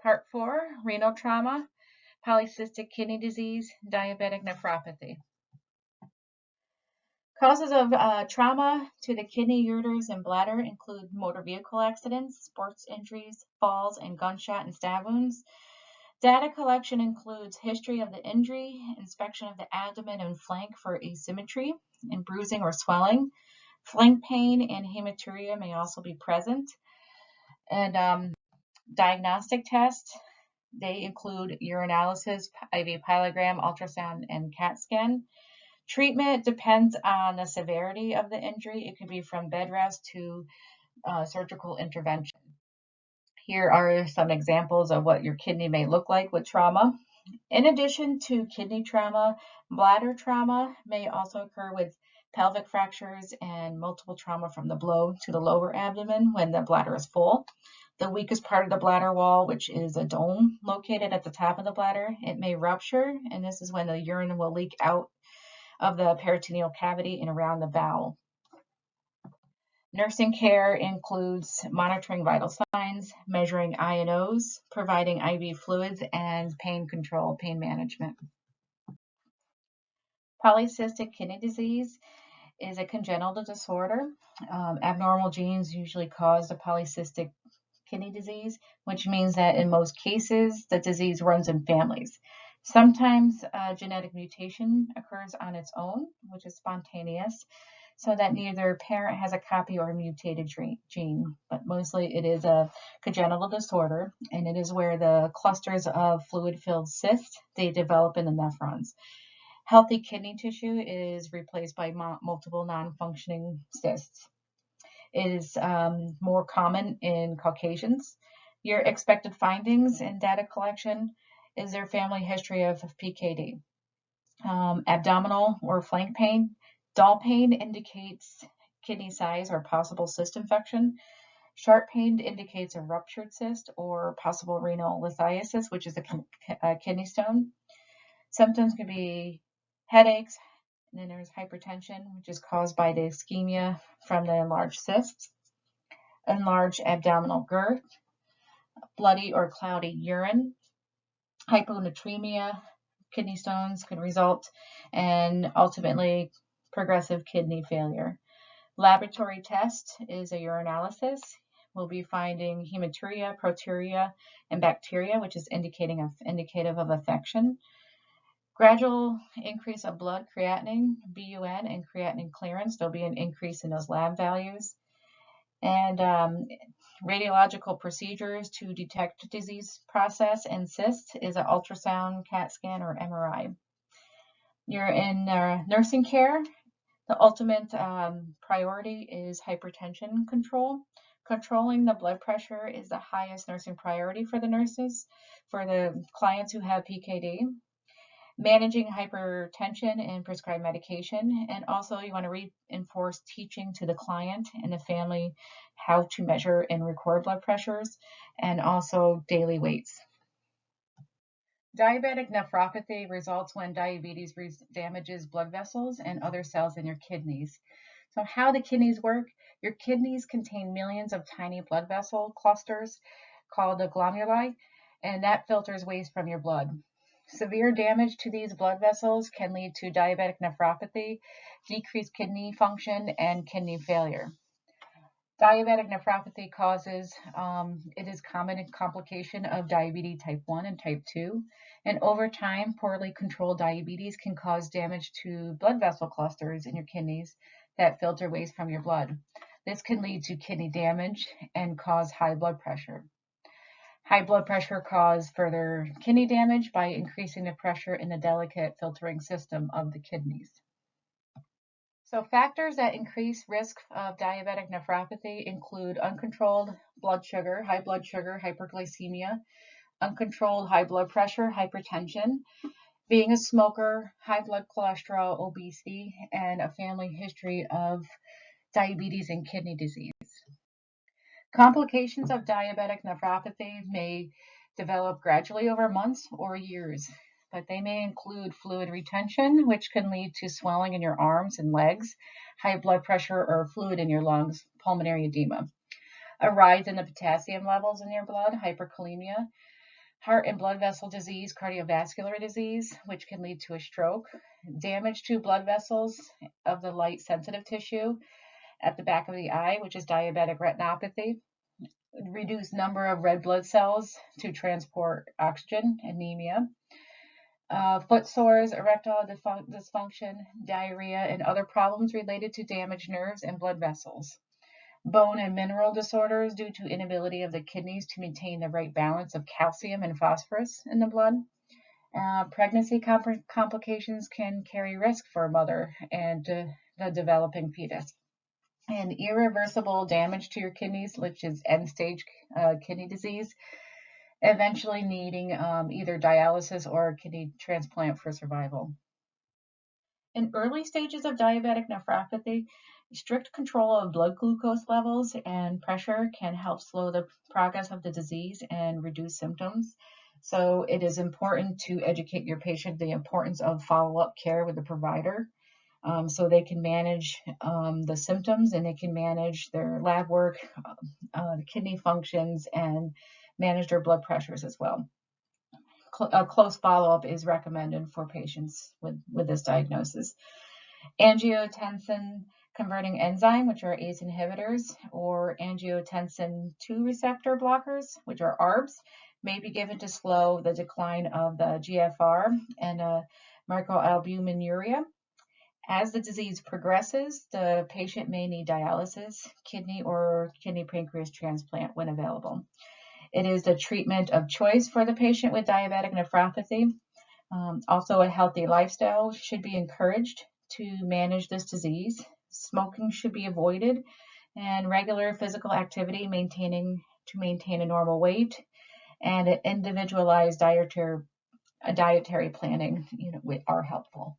Part 4, renal trauma, polycystic kidney disease, diabetic nephropathy. Causes of trauma to the kidney, ureters, and bladder include motor vehicle accidents, sports injuries, falls, and gunshot and stab wounds. Data collection includes history of the injury, inspection of the abdomen and flank for asymmetry and bruising or swelling. Flank pain and hematuria may also be present. And diagnostic tests, they include urinalysis, IV pyelogram, ultrasound, and CAT scan. Treatment depends on the severity of the injury. It could be from bed rest to surgical intervention. Here are some examples of what your kidney may look like with trauma. In addition to kidney trauma, bladder trauma may also occur with pelvic fractures and multiple trauma from the blow to the lower abdomen when the bladder is full. The weakest part of the bladder wall, which is a dome located at the top of the bladder, it may rupture, and this is when the urine will leak out of the peritoneal cavity and around the bowel. Nursing care includes monitoring vital signs, measuring I&Os, providing IV fluids, and pain control, pain management. Polycystic kidney disease is a congenital disorder. Abnormal genes usually cause the polycystic kidney disease, which means that in most cases, the disease runs in families. Sometimes a genetic mutation occurs on its own, which is spontaneous, so that neither parent has a copy or a mutated gene, but mostly it is a congenital disorder, and it is where the clusters of fluid-filled cysts, they develop in the nephrons. Healthy kidney tissue is replaced by multiple non-functioning cysts. It is more common in Caucasians. Your expected findings in data collection is their family history of PKD. Abdominal or flank pain. Dull pain indicates kidney size or possible cyst infection. Sharp pain indicates a ruptured cyst or possible renal lithiasis, which is a kidney stone. Symptoms can be headaches, and then there's hypertension, which is caused by the ischemia from the enlarged cysts, enlarged abdominal girth, bloody or cloudy urine, hyponatremia, kidney stones could result, and ultimately progressive kidney failure. Laboratory test is a urinalysis. We'll be finding hematuria, proturia, and bacteria, which is indicative of affection. Gradual increase of blood creatinine, BUN, and creatinine clearance. There'll be an increase in those lab values. And radiological procedures to detect disease process and cysts is an ultrasound, CAT scan, or MRI. You're in nursing care. The ultimate priority is hypertension control. Controlling the blood pressure is the highest nursing priority for the nurses, for the clients who have PKD. Managing hypertension and prescribed medication, and also you want to reinforce teaching to the client and the family how to measure and record blood pressures, and also daily weights. Diabetic nephropathy results when diabetes damages blood vessels and other cells in your kidneys. So how the kidneys work: your kidneys contain millions of tiny blood vessel clusters called the glomeruli, and that filters waste from your blood. Severe damage to these blood vessels can lead to diabetic nephropathy, decreased kidney function, and kidney failure. Diabetic nephropathy causes, it is common complication of diabetes type 1 and type 2, and over time, poorly controlled diabetes can cause damage to blood vessel clusters in your kidneys that filter waste from your blood. This can lead to kidney damage and cause high blood pressure. High blood pressure causes further kidney damage by increasing the pressure in the delicate filtering system of the kidneys. So factors that increase risk of diabetic nephropathy include uncontrolled blood sugar, high blood sugar, hyperglycemia, uncontrolled high blood pressure, hypertension, being a smoker, high blood cholesterol, obesity, and a family history of diabetes and kidney disease. Complications of diabetic nephropathy may develop gradually over months or years, but they may include fluid retention, which can lead to swelling in your arms and legs, high blood pressure or fluid in your lungs, pulmonary edema, a rise in the potassium levels in your blood, hyperkalemia, Heart and blood vessel disease, cardiovascular disease, which can lead to a stroke, damage to blood vessels of the light sensitive tissue at the back of the eye, which is diabetic retinopathy, reduced number of red blood cells to transport oxygen, anemia, foot sores, erectile dysfunction, diarrhea, and other problems related to damaged nerves and blood vessels. Bone and mineral disorders due to inability of the kidneys to maintain the right balance of calcium and phosphorus in the blood. Pregnancy complications can carry risk for a mother and the developing fetus. And irreversible damage to your kidneys, which is end stage kidney disease, eventually needing either dialysis or a kidney transplant for survival. In early stages of diabetic nephropathy, strict control of blood glucose levels and pressure can help slow the progress of the disease and reduce symptoms. So it is important to educate your patient the importance of follow-up care with the provider, so they can manage the symptoms and they can manage their lab work, the kidney functions, and manage their blood pressures as well. A close follow-up is recommended for patients with this diagnosis. Angiotensin converting enzyme, which are ACE inhibitors, or angiotensin 2 receptor blockers, which are ARBs, may be given to slow the decline of the GFR and microalbuminuria. As the disease progresses, the patient may need dialysis, kidney or kidney pancreas transplant when available. It is the treatment of choice for the patient with diabetic nephropathy. Also, a healthy lifestyle should be encouraged to manage this disease. Smoking should be avoided, and regular physical activity to maintain a normal weight, and an individualized dietary planning, are helpful.